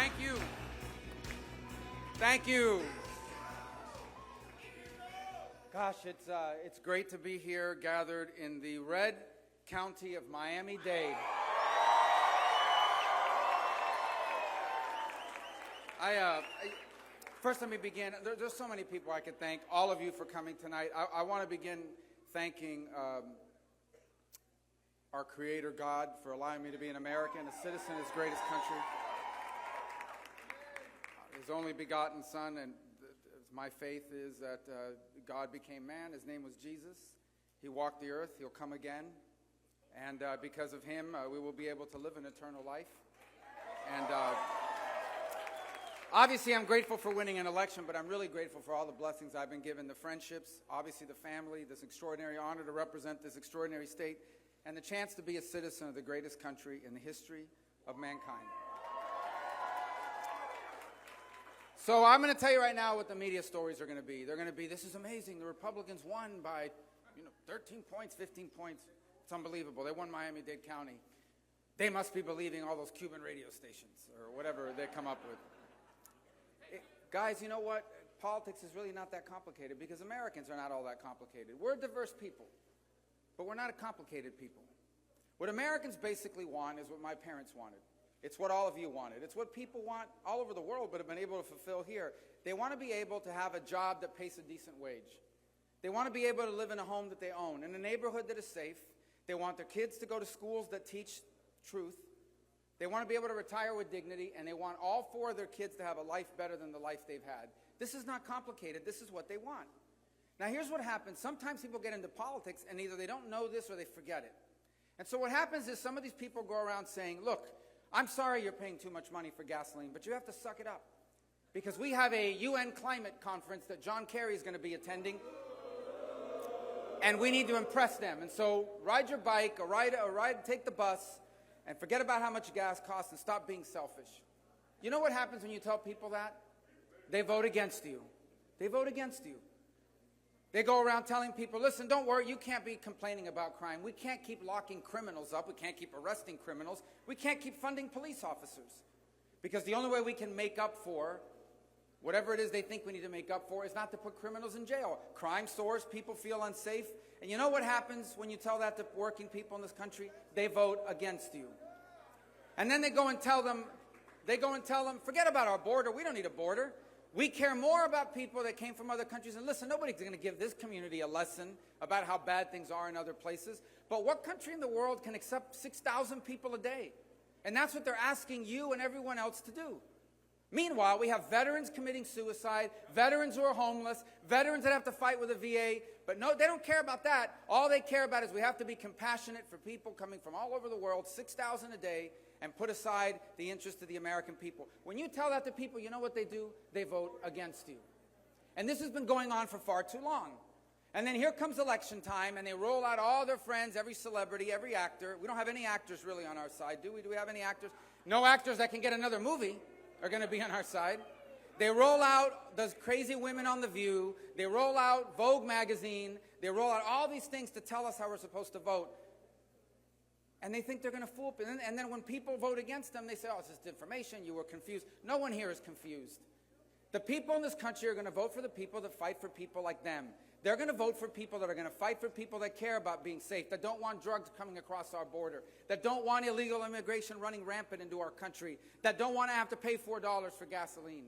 Thank you. Thank you. Gosh, it's great to be here, gathered in the red county of Miami-Dade. First, let me begin. There's so many people I could thank. All of you for coming tonight. I want to begin thanking our Creator God for allowing me to be an American, a citizen of His greatest country. His only begotten Son, and my faith is that God became man. His name was Jesus. He walked the earth. He'll come again. And because of Him, we will be able to live an eternal life. And obviously, I'm grateful for winning an election, but I'm really grateful for all the blessings I've been given, the friendships, obviously the family, this extraordinary honor to represent this extraordinary state, and the chance to be a citizen of the greatest country in the history of mankind. So I'm going to tell you right now what the media stories are going to be. They're going to be, this is amazing. The Republicans won by 13 points, 15 points. It's unbelievable. They won Miami-Dade County. They must be believing all those Cuban radio stations or whatever they come up with. Guys, you know what? Politics is really not that complicated because Americans are not all that complicated. We're a diverse people, but we're not a complicated people. What Americans basically want is what my parents wanted. It's what all of you wanted. It's what people want all over the world but have been able to fulfill here. They want to be able to have a job that pays a decent wage. They want to be able to live in a home that they own, in a neighborhood that is safe. They want their kids to go to schools that teach truth. They want to be able to retire with dignity, and they want all four of their kids to have a life better than the life they've had. This is not complicated. This is what they want. Now, here's what happens. Sometimes people get into politics, and either they don't know this or they forget it. And so what happens is some of these people go around saying, look, I'm sorry you're paying too much money for gasoline, but you have to suck it up. Because we have a UN climate conference that John Kerry is going to be attending, and we need to impress them. And so ride your bike or take the bus, and forget about how much gas costs and stop being selfish. You know what happens when you tell people that? They vote against you. They vote against you. They go around telling people, listen, don't worry, you can't be complaining about crime. We can't keep locking criminals up. We can't keep arresting criminals. We can't keep funding police officers. Because the only way we can make up for whatever it is they think we need to make up for is not to put criminals in jail. Crime soars, people feel unsafe. And you know what happens when you tell that to working people in this country? They vote against you. And then they go and tell them, forget about our border. We don't need a border. We care more about people that came from other countries. And listen, nobody's going to give this community a lesson about how bad things are in other places. But what country in the world can accept 6,000 people a day? And that's what they're asking you and everyone else to do. Meanwhile, we have veterans committing suicide, veterans who are homeless, veterans that have to fight with the VA. But no, they don't care about that. All they care about is we have to be compassionate for people coming from all over the world, 6,000 a day, and put aside the interest of the American people. When you tell that to people, you know what they do? They vote against you. And this has been going on for far too long. And then here comes election time, and they roll out all their friends, every celebrity, every actor. We don't have any actors really on our side, do we? Do we have any actors? No actors that can get another movie are going to be on our side. They roll out those crazy women on The View. They roll out Vogue magazine. They roll out all these things to tell us how we're supposed to vote. And they think they're going to fool people. And then when people vote against them, they say, oh, it's just information. You were confused. No one here is confused. The people in this country are going to vote for the people that fight for people like them. They're going to vote for people that are going to fight for people that care about being safe, that don't want drugs coming across our border, that don't want illegal immigration running rampant into our country, that don't want to have to pay $4 for gasoline,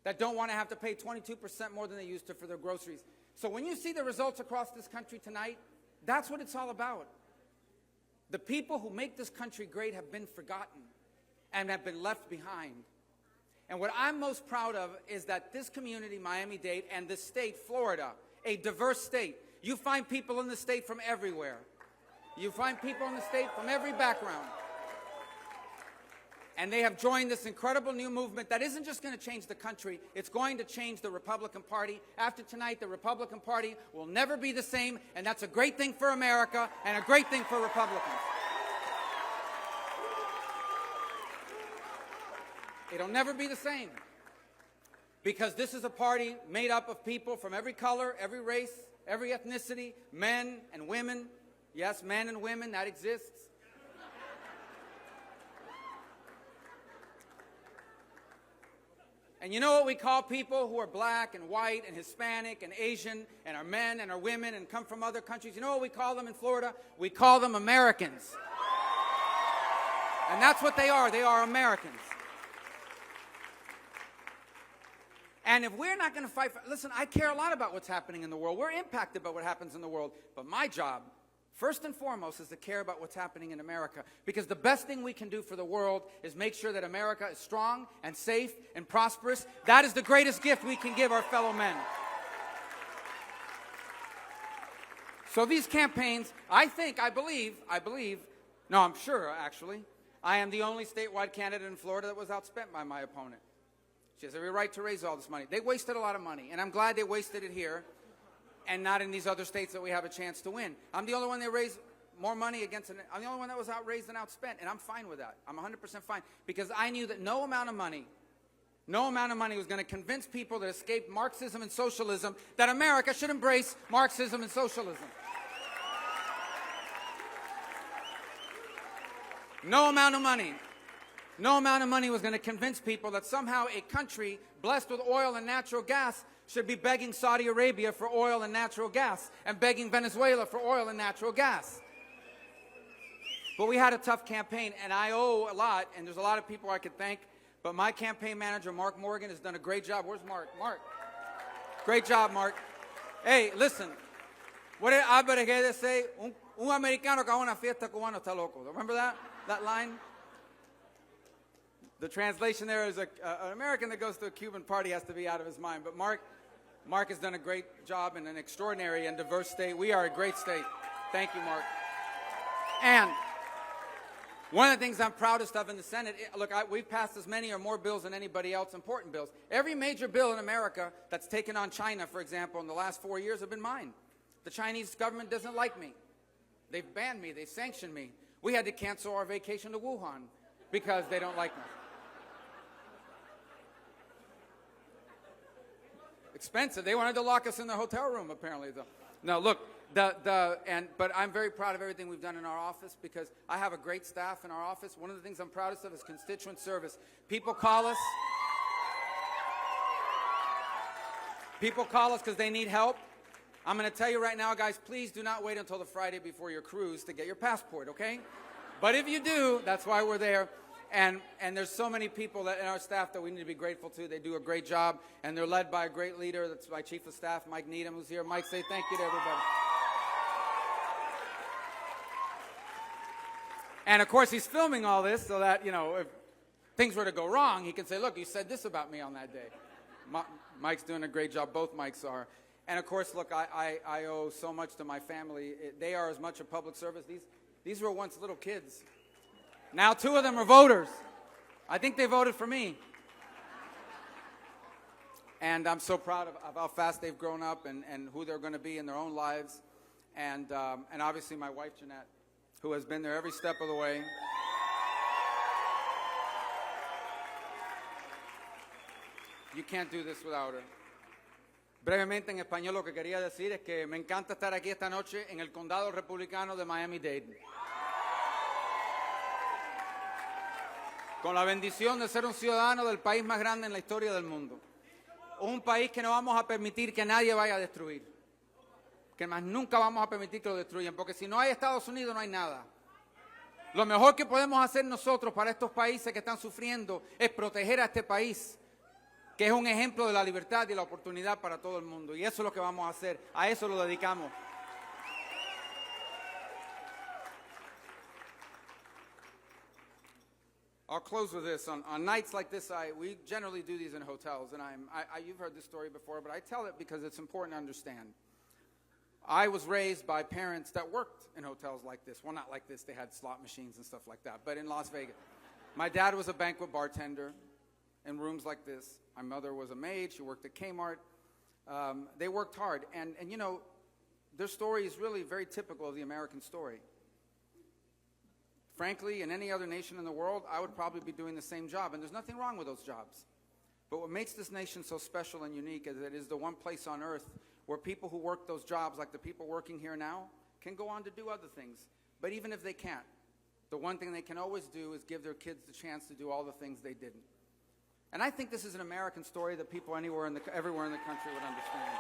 that don't want to have to pay 22% more than they used to for their groceries. So when you see the results across this country tonight, that's what it's all about. The people who make this country great have been forgotten and have been left behind. And what I'm most proud of is that this community, Miami-Dade, and this state, Florida, a diverse state. You find people in the state from everywhere. You find people in the state from every background. And they have joined this incredible new movement that isn't just going to change the country, it's going to change the Republican Party. After tonight, the Republican Party will never be the same, and that's a great thing for America and a great thing for Republicans. It'll never be the same. Because this is a party made up of people from every color, every race, every ethnicity, men and women. Yes, men and women, that exists. And you know what we call people who are black and white and Hispanic and Asian and are men and are women and come from other countries? You know what we call them in Florida? We call them Americans. And that's what they are. They are Americans. And if we're not going to fight, listen, I care a lot about what's happening in the world. We're impacted by what happens in the world. But my job, first and foremost, is to care about what's happening in America. Because the best thing we can do for the world is make sure that America is strong and safe and prosperous. That is the greatest gift we can give our fellow men. So these campaigns, I believe, no, I'm sure, actually, I am the only statewide candidate in Florida that was outspent by my opponent. She has every right to raise all this money. They wasted a lot of money, and I'm glad they wasted it here and not in these other states that we have a chance to win. I'm the only one that raised more money against, I'm the only one that was outraised and outspent, and I'm fine with that. I'm 100% fine, because I knew that no amount of money was going to convince people that escaped Marxism and socialism that America should embrace Marxism and socialism. No amount of money was going to convince people that somehow a country blessed with oil and natural gas should be begging Saudi Arabia for oil and natural gas and begging Venezuela for oil and natural gas. But we had a tough campaign, and I owe a lot, and there's a lot of people I could thank, but my campaign manager, Mark Morgan, has done a great job. Where's Mark? Mark. Great job, Mark. Hey, listen. What did Albert Guedes say? Un americano que va a una fiesta cubano está loco. Remember that line? The translation there is an American that goes to a Cuban party has to be out of his mind. But Mark has done a great job in an extraordinary and diverse state. We are a great state. Thank you, Mark. And one of the things I'm proudest of in the Senate, look, we've passed as many or more bills than anybody else, important bills. Every major bill in America that's taken on China, for example, in the last 4 years have been mine. The Chinese government doesn't like me. They've banned me. They sanctioned me. We had to cancel our vacation to Wuhan because they don't like me. Expensive. They wanted to lock us in the hotel room, apparently. No, look, but I'm very proud of everything we've done in our office, because I have a great staff in our office. One of the things I'm proudest of is constituent service. People call us because they need help. I'm going to tell you right now, guys, please do not wait until the Friday before your cruise to get your passport, okay? But if you do, that's why we're there. And there's so many people in our staff that we need to be grateful to. They do a great job, and they're led by a great leader. That's my Chief of Staff, Mike Needham, who's here. Mike, say thank you to everybody. And, of course, he's filming all this so that, if things were to go wrong, he can say, look, you said this about me on that day. Mike's doing a great job. Both Mikes are. And, of course, look, I owe so much to my family. They are as much a public service. These were once little kids. Now 2 of them are voters. I think they voted for me. And I'm so proud of how fast they've grown up and who they're going to be in their own lives. And obviously my wife, Jeanette, who has been there every step of the way. You can't do this without her. Brevemente en español lo que quería decir es que me encanta estar aquí esta noche en el condado republicano de Miami-Dade. Con la bendición de ser un ciudadano del país más grande en la historia del mundo. Un país que no vamos a permitir que nadie vaya a destruir. Que más nunca vamos a permitir que lo destruyan, porque si no hay Estados Unidos no hay nada. Lo mejor que podemos hacer nosotros para estos países que están sufriendo es proteger a este país, que es un ejemplo de la libertad y la oportunidad para todo el mundo. Y eso es lo que vamos a hacer. A eso lo dedicamos. I'll close with this. On nights like this, we generally do these in hotels, and you've heard this story before, but I tell it because it's important to understand. I was raised by parents that worked in hotels like this. Well, not like this. They had slot machines and stuff like that, but in Las Vegas. My dad was a banquet bartender in rooms like this. My mother was a maid. She worked at Kmart. They worked hard, and their story is really very typical of the American story. Frankly, in any other nation in the world, I would probably be doing the same job, and there's nothing wrong with those jobs. But what makes this nation so special and unique is that it is the one place on earth where people who work those jobs, like the people working here now, can go on to do other things. But even if they can't, the one thing they can always do is give their kids the chance to do all the things they didn't. And I think this is an American story that people everywhere in the country would understand.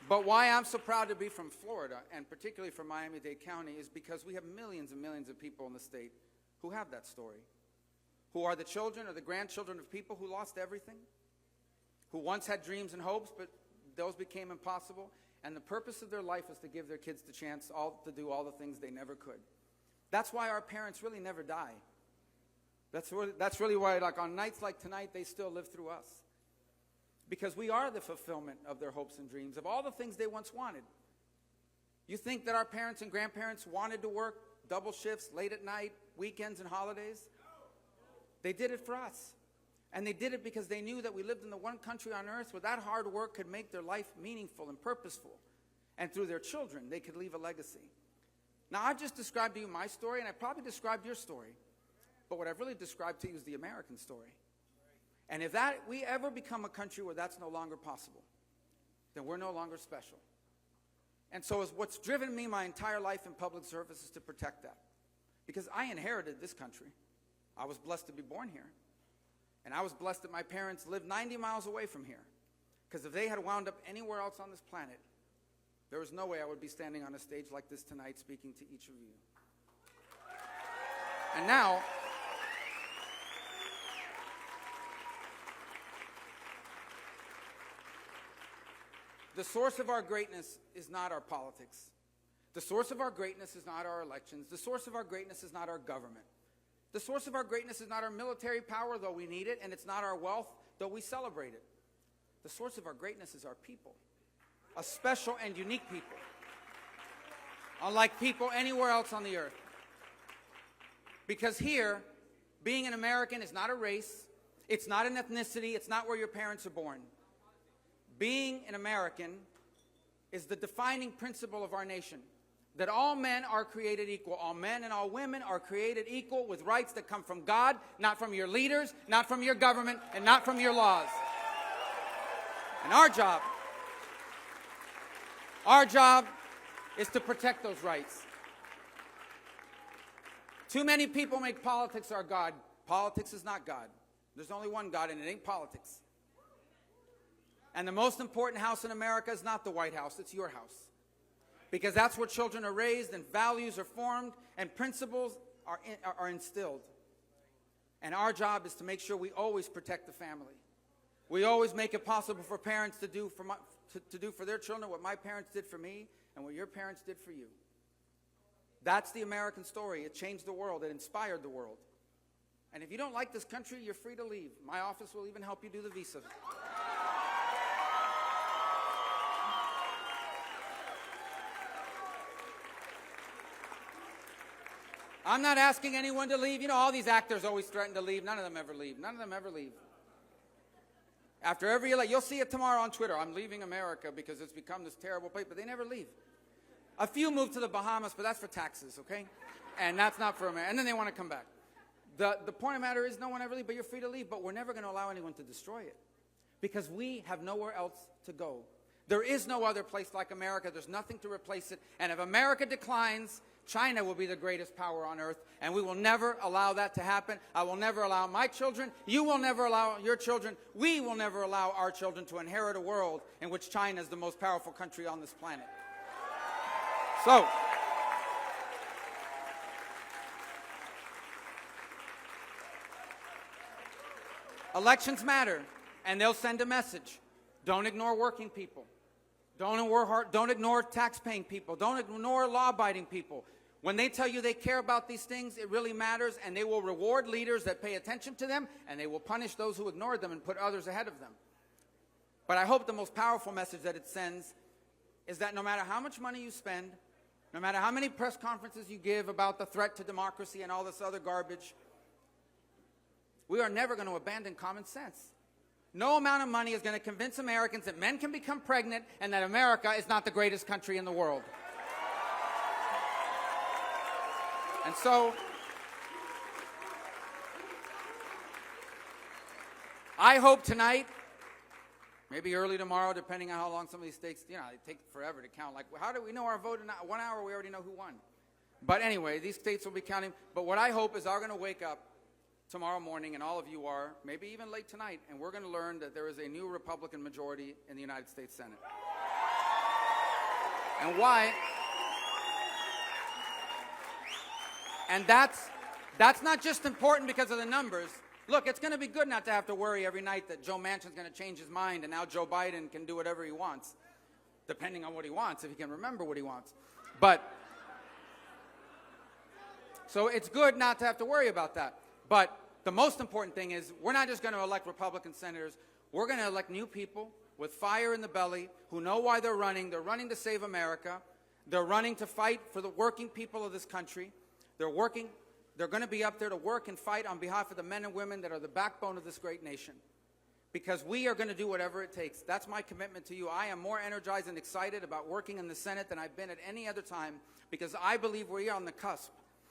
But why I'm so proud to be from Florida, and particularly from Miami-Dade County, is because we have millions and millions of people in the state who have that story, who are the children or the grandchildren of people who lost everything, who once had dreams and hopes, but those became impossible, and the purpose of their life is to give their kids the chance to do all the things they never could. That's why our parents really never die. That's really why, like, on nights like tonight, they still live through us. Because we are the fulfillment of their hopes and dreams, of all the things they once wanted. You think that our parents and grandparents wanted to work double shifts, late at night, weekends and holidays? They did it for us. And they did it because they knew that we lived in the one country on earth where that hard work could make their life meaningful and purposeful. And through their children, they could leave a legacy. Now, I've just described to you my story, and I probably described your story. But what I've really described to you is the American story. And if we ever become a country where that's no longer possible, then we're no longer special. And so what's driven me my entire life in public service is to protect that. Because I inherited this country. I was blessed to be born here. And I was blessed that my parents lived 90 miles away from here. Because if they had wound up anywhere else on this planet, there was no way I would be standing on a stage like this tonight speaking to each of you. And now, the source of our greatness is not our politics. The source of our greatness is not our elections. The source of our greatness is not our government. The source of our greatness is not our military power, though we need it, and it's not our wealth, though we celebrate it. The source of our greatness is our people, a special and unique people, unlike people anywhere else on the earth. Because here, being an American is not a race, it's not an ethnicity, it's not where your parents are born. Being an American is the defining principle of our nation, that all men are created equal. All men and all women are created equal with rights that come from God, not from your leaders, not from your government, and not from your laws. And our job is to protect those rights. Too many people make politics our God. Politics is not God. There's only one God, and it ain't politics. And the most important house in America is not the White House, it's your house. Because that's where children are raised and values are formed and principles are instilled. And our job is to make sure we always protect the family. We always make it possible for parents to do for their children what my parents did for me and what your parents did for you. That's the American story. It changed the world. It inspired the world. And if you don't like this country, you're free to leave. My office will even help you do the visa. I'm not asking anyone to leave. You know, all these actors always threaten to leave. None of them ever leave. None of them ever leave. After every election, you'll see it tomorrow on Twitter. I'm leaving America because it's become this terrible place, but they never leave. A few move to the Bahamas, but that's for taxes, okay? And that's not for America. And then they want to come back. The point of the matter is no one ever leaves, but you're free to leave. But we're never going to allow anyone to destroy it because we have nowhere else to go. There is no other place like America. There's nothing to replace it. And if America declines, China will be the greatest power on earth, and we will never allow that to happen. I will never allow my children. You will never allow your children. We will never allow our children to inherit a world in which China is the most powerful country on this planet. So, elections matter, and they'll send a message. Don't ignore working people. Don't ignore tax-paying people. Don't ignore law-abiding people. When they tell you they care about these things, it really matters, and they will reward leaders that pay attention to them, and they will punish those who ignore them and put others ahead of them. But I hope the most powerful message that it sends is that no matter how much money you spend, no matter how many press conferences you give about the threat to democracy and all this other garbage, we are never going to abandon common sense. No amount of money is going to convince Americans that men can become pregnant and that America is not the greatest country in the world. And so, I hope tonight, maybe early tomorrow, depending on how long some of these states, they take forever to count. Like, how do we know our vote in 1 hour? We already know who won. But anyway, these states will be counting. But what I hope is I'm going to wake up tomorrow morning, and all of you are, maybe even late tonight, and we're going to learn that there is a new Republican majority in the United States Senate. And why? And that's not just important because of the numbers. Look, it's going to be good not to have to worry every night that Joe Manchin's going to change his mind and now Joe Biden can do whatever he wants, depending on what he wants, if he can remember what he wants. So it's good not to have to worry about that. But the most important thing is we're not just going to elect Republican senators. We're going to elect new people with fire in the belly who know why they're running. They're running to save America. They're running to fight for the working people of this country. They're going to be up there to work and fight on behalf of the men and women that are the backbone of this great nation. Because we are going to do whatever it takes. That's my commitment to you. I am more energized and excited about working in the Senate than I've been at any other time because I believe we are on the cusp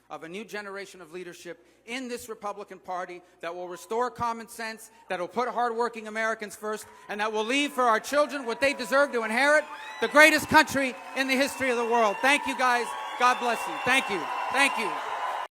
of a new generation of leadership in this Republican Party that will restore common sense, that will put hardworking Americans first, and that will leave for our children what they deserve to inherit, the greatest country in the history of the world. Thank you, guys. God bless you. Thank you. Thank you.